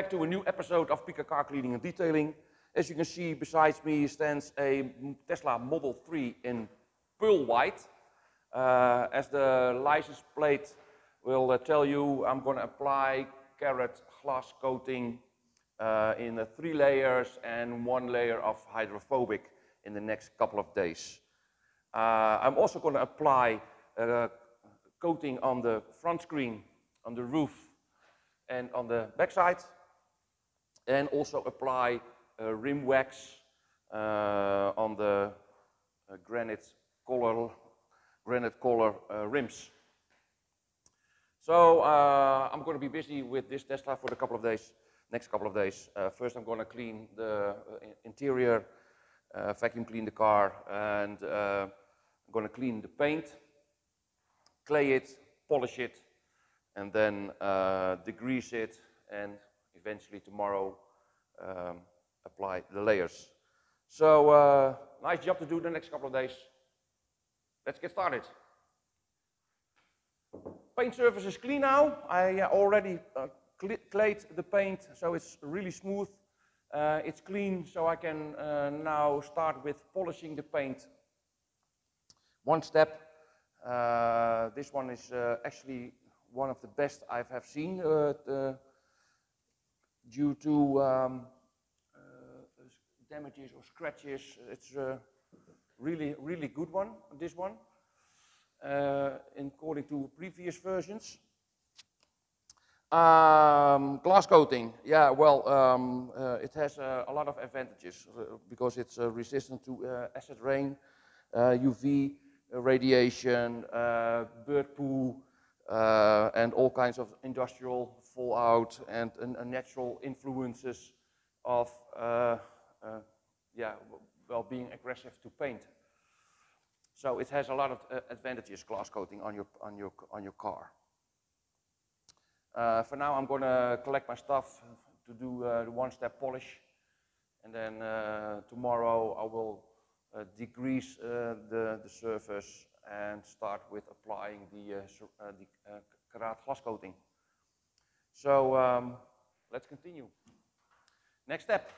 back to a new episode of Pika Car Cleaning and Detailing. As you can see, besides me stands a Tesla Model 3 in pearl white. As the license plate will tell you, I'm going to apply Caraat Glasscoating in 3 layers and 1 layer of hydrophobic in the next couple of days. I'm also going to apply coating on the front screen, on the roof, and on the back side, and also apply rim wax on the granite color rims. So I'm going to be busy with this Tesla for the next couple of days. First, I'm going to clean the interior, vacuum clean the car, and I'm going to clean the paint, clay it, polish it, and then degrease it, and eventually tomorrow apply the layers. So nice job to do the next couple of days. Let's get started. Paint surface is clean now. I already clayed the paint, so it's really smooth. It's clean, so I can now start with polishing the paint. One step. This one is actually one of the best I have seen due to damages or scratches. It's a really good one, this one, according to previous versions. Glass coating, yeah, well, it has a lot of advantages because it's resistant to acid rain, UV radiation, bird poo, and all kinds of industrial fallout and natural influences of being aggressive to paint. So it has a lot of advantages, glass coating on your car. For now, I'm going to collect my stuff to do the one-step polish, and then tomorrow I will degrease the surface and start with applying the Caraat Glascoating. So let's continue. Next step.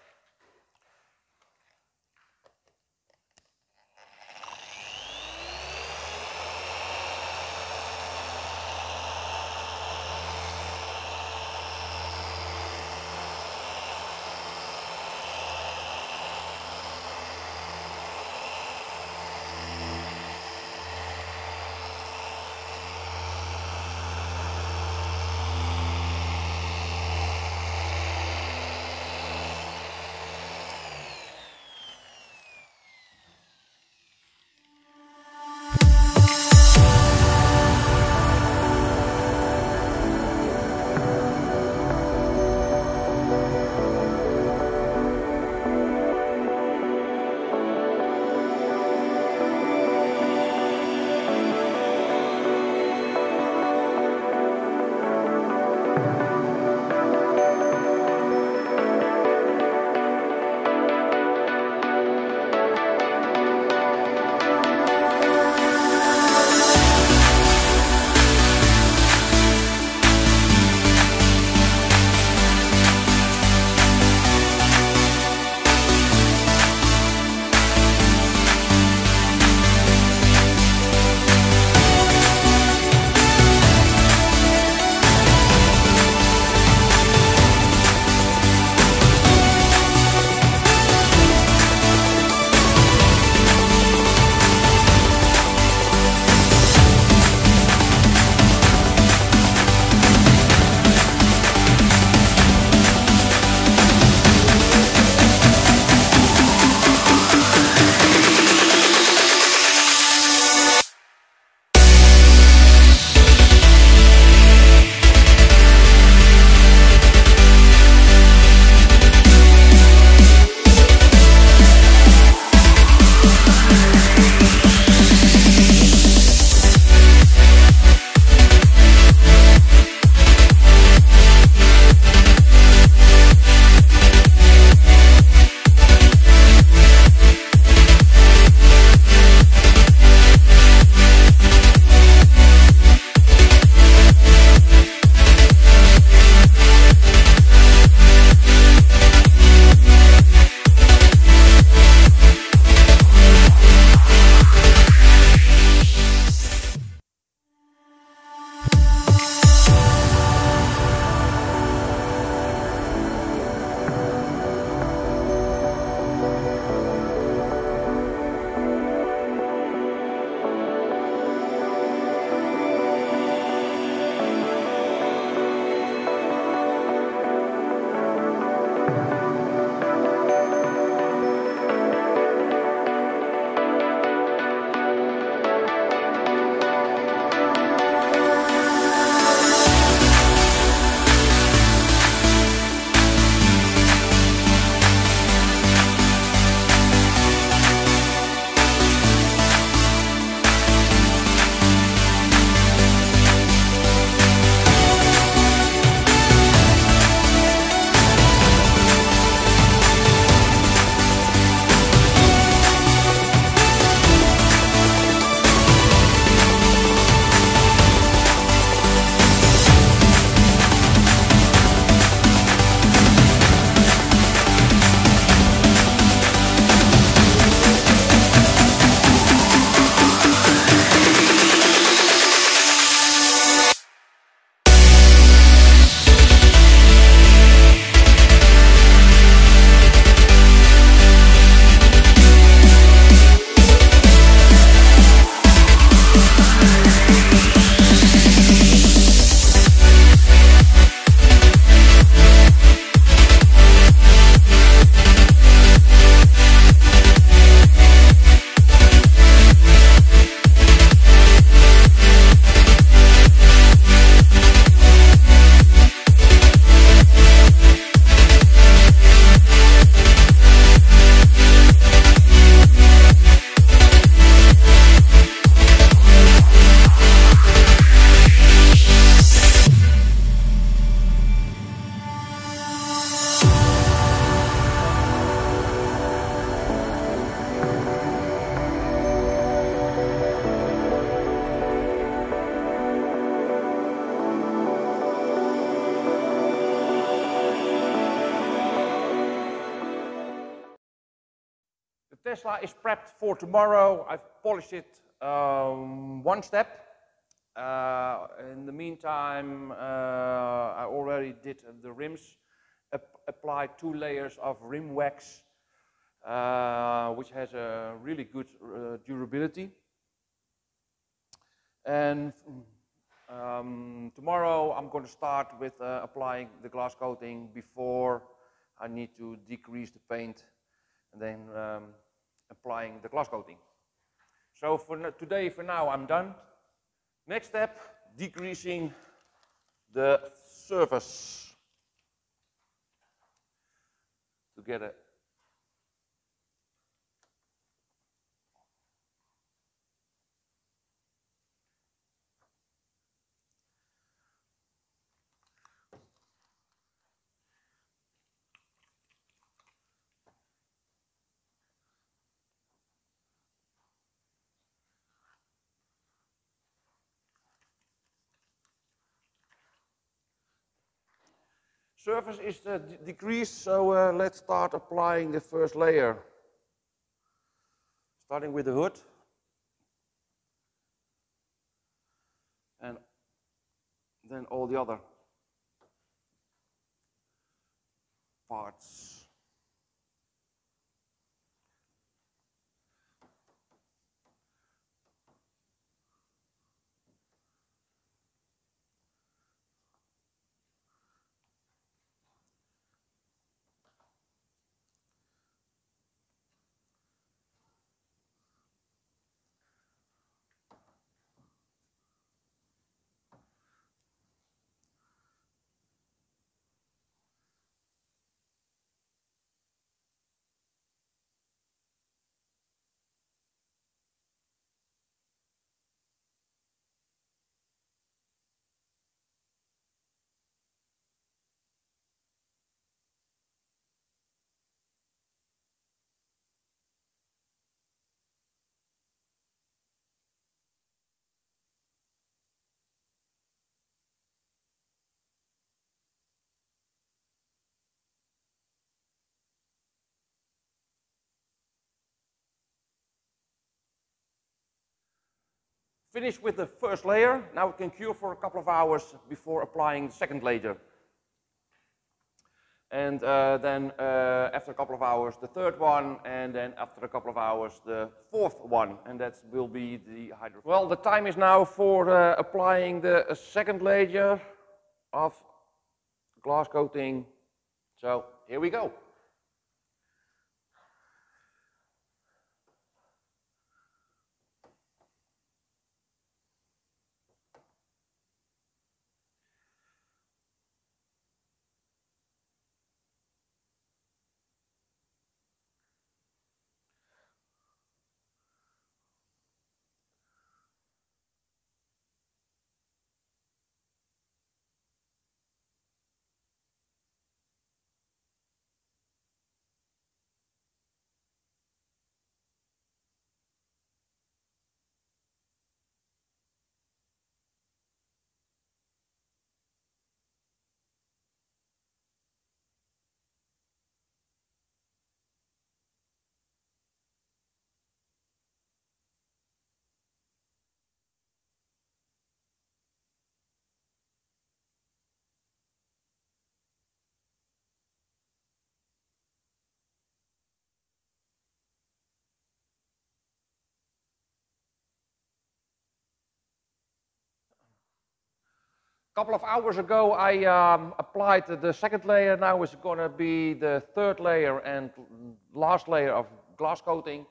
Tesla is prepped for tomorrow. I've polished it one step. In the meantime, I already did the rims, applied 2 layers of rim wax, which has a really good durability. And tomorrow I'm going to start with applying the glass coating before I need to decrease the paint, and then applying the glass coating. So for today, for now, I'm done. Next step, degreasing the surface to get it. Surface is decreased, so let's start applying the first layer. Starting with the hood. And then all the other parts. Finish with the first layer. Now it can cure for a couple of hours before applying the second layer. And then after a couple of hours, the third one, and then after a couple of hours, the fourth one, and that will be the Hydrofoob. Well, the time is now for applying the second layer of glass coating. So here we go. A couple of hours ago, I applied the second layer. Now it's going to be the third layer and last layer of glass coating.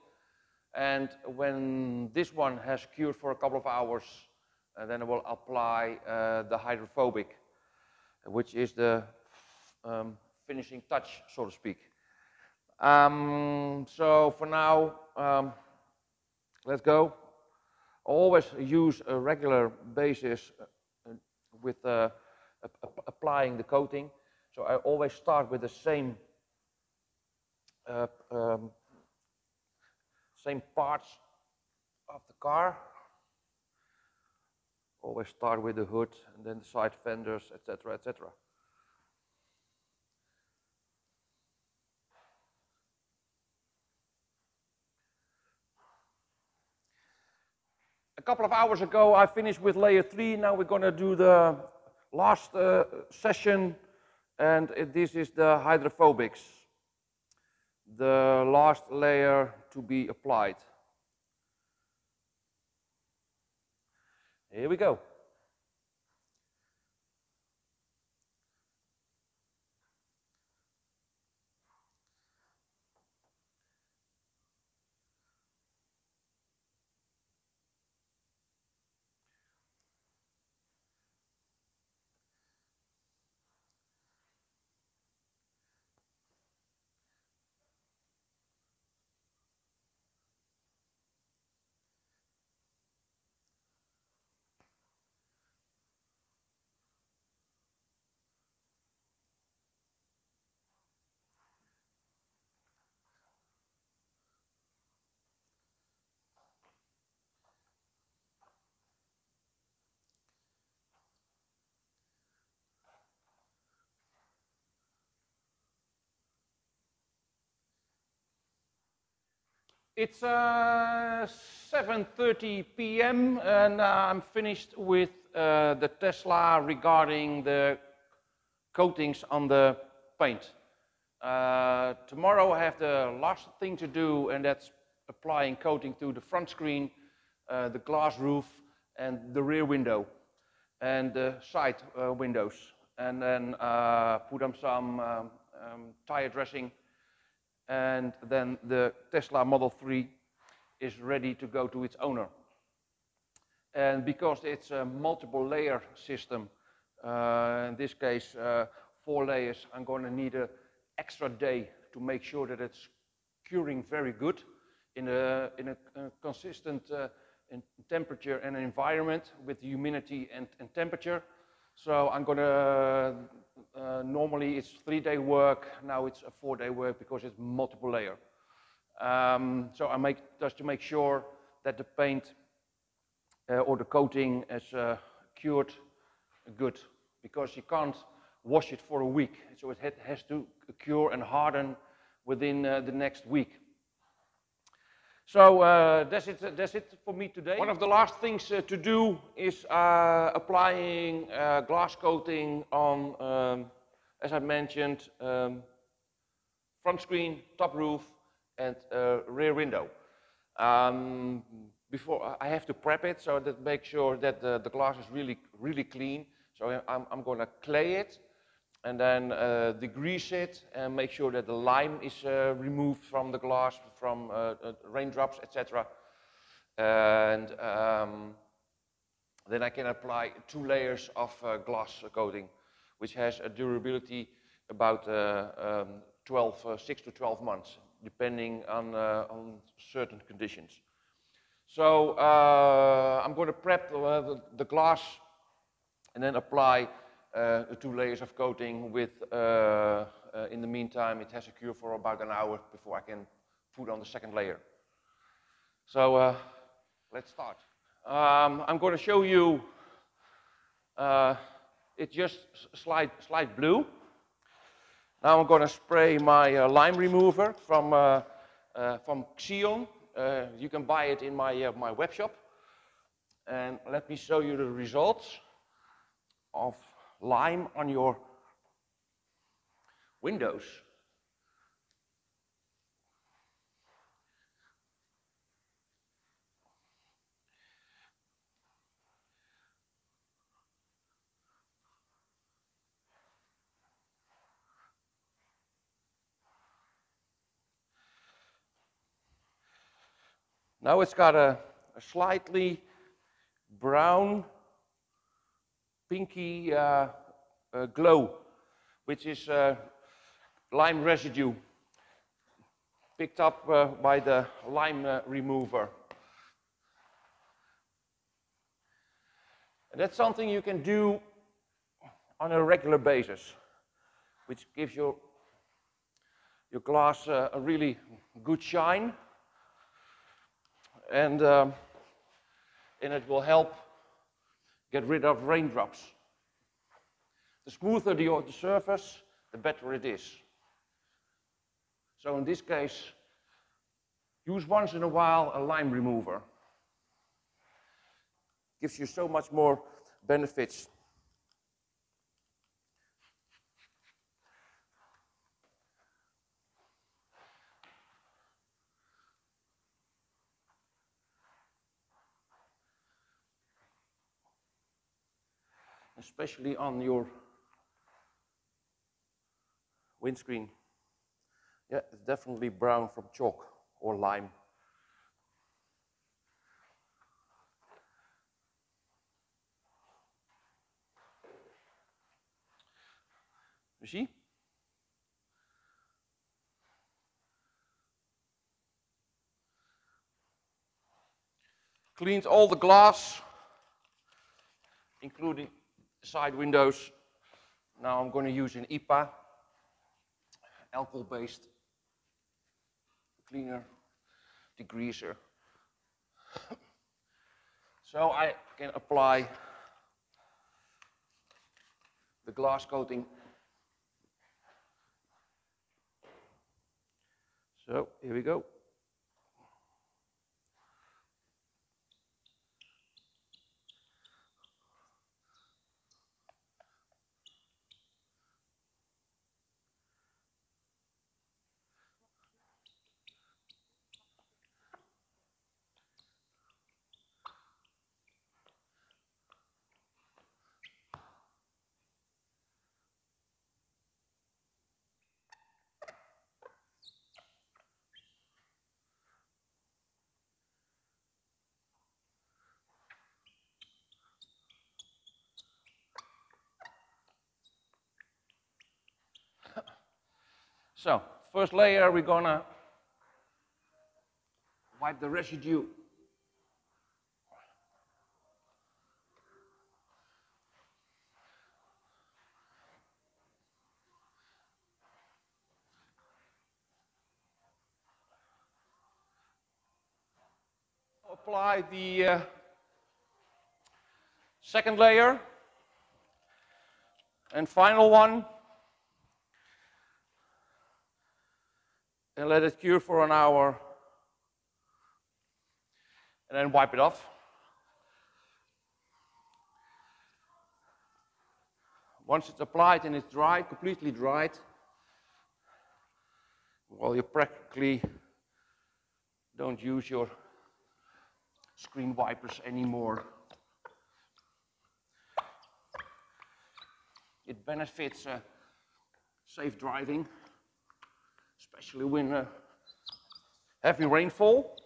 And when this one has cured for a couple of hours, then I will apply the hydrophobic, which is the finishing touch, so to speak. So for now, let's go. Always use a regular basis with applying the coating. So I always start with the same same parts of the car. Always start with the hood and then the side fenders, etc., etc. couple of hours ago I finished with layer 3. Now we're going to do the last session, and this is the Hydrophobics, the last layer to be applied. Here we go. It's 7:30 p.m. and I'm finished with the Tesla regarding the coatings on the paint. Tomorrow I have the last thing to do, and that's applying coating to the front screen, the glass roof, and the rear window, and the side windows. And then put on some tire dressing, and then the Tesla Model 3 is ready to go to its owner. And because it's a multiple layer system, in this case 4 layers, I'm going to need an extra day to make sure that it's curing very good in a consistent in temperature and environment with humidity and temperature. So I'm going to, normally it's 3-day work, now it's a 4-day work because it's multiple layer. So I make, just to make sure that the paint or the coating is cured good, because you can't wash it for a week. So it has to cure and harden within the next week. So that's it for me today. One of the last things to do is applying glass coating on, as I mentioned, front screen, top roof, and rear window. Before I have to prep it, so that make sure that the glass is really clean. So I'm going to clay it, and then degrease it, and make sure that the lime is removed from the glass, from raindrops, etc. And then I can apply 2 layers of glass coating, which has a durability about 6 to 12 months, depending on certain conditions. So I'm going to prep the glass and then apply 2 layers of coating with, in the meantime, it has to cure for about an hour before I can put on the 2nd layer. So let's start. I'm going to show you, it's just slight blue. Now I'm going to spray my lime remover from Xeon. You can buy it in my web shop. And let me show you the results of lime on your windows. Now it's got a slightly brown, pinky glow, which is lime residue picked up by the lime remover. And that's something you can do on a regular basis, which gives your glass a really good shine, and it will help get rid of raindrops. The smoother the surface, the better it is. So in this case, use once in a while a lime remover. gives you so much more benefits. Especially on your windscreen. Yeah, it's definitely brown from chalk or lime. You see? Cleaned all the glass, including side windows. Now I'm going to use an IPA, alcohol-based cleaner, degreaser. So I can apply the glass coating. So here we go. So, first layer, we're gonna wipe the residue. Apply the second layer and final one, and let it cure for an hour, and then wipe it off. Once it's applied and it's dried, completely dried, well, you practically don't use your screen wipers anymore. It benefits safe driving, especially when heavy rainfall.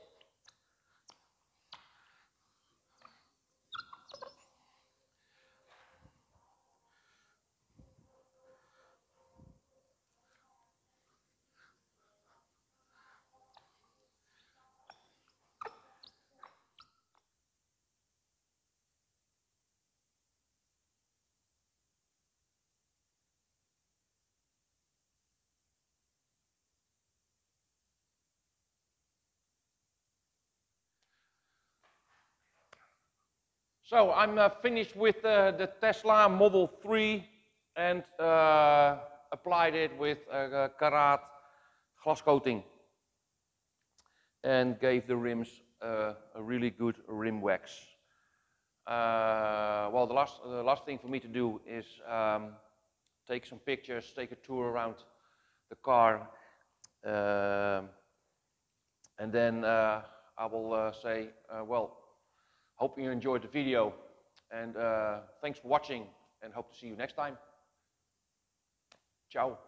So I'm finished with the Tesla Model 3 and applied it with Caraat Glascoating and gave the rims a really good rim wax. Well, the last thing for me to do is take some pictures, take a tour around the car, and then I will say, well, hope you enjoyed the video, and thanks for watching, and hope to see you next time. Ciao.